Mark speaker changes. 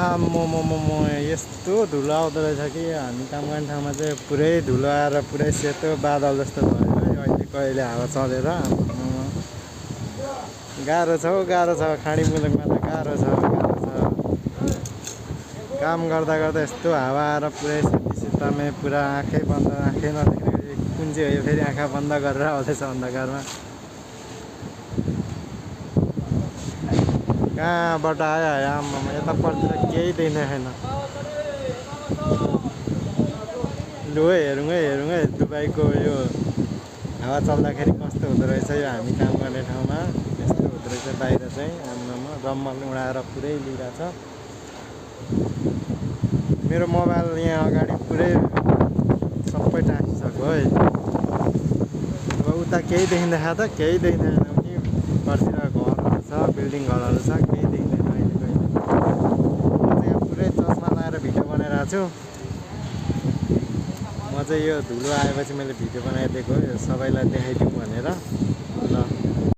Speaker 1: आम्मो यस्तो धुलो आउँदो रहेछ कि हामी काम गर्ने ठाउँमा चाहिँ पुरै धुलो आएर पुरै सेतो बादल जस्तो भयो है अहिले कहिले हावा चलेर। आम्मामा गाह्रो छ हौ गाह्रो छ, खाडी मुलुकमा त गाह्रो छ गाह्रो छ। काम गर्दा गर्दा यस्तो हावा आएर पुरै शीतमै पुरा आँखै बन्द, आँखै नदेख्ने कुन चाहिँ हो यो, फेरि आँखा बन्द गरेर आउँदैछ अन्धकारमा। कहाँबाट आयो आम्मामा, यतापट्टि त केही देखिँदै छैन। लु हेरौँ है दुबईको यो हावा चल्दाखेरि कस्तो हुँदो रहेछ। यो हामी काम गर्ने ठाउँमा यस्तो हुँदो रहेछ बाहिर चाहिँ। आम्मामा रम्मल उडाएर पुरै लिइरहेछ। मेरो मोबाइल यहाँ अगाडि पुरै सबै टाँसिसक्यो है। अब उता केही देखिँदैन त, केही देखिँदैन कि पर्तिर घरहरू छ, बिल्डिङ घरहरू छ, केही देखिँदैन अहिले कहिले। म चाहिँ यहाँ पुरै चस्मा लगाएर भिडियो बनाइरहेको छु। म चाहिँ यो धुलो आएपछि मैले भिडियो बनाइदिएको हो, यो सबैलाई देखाइदिउँ भनेर।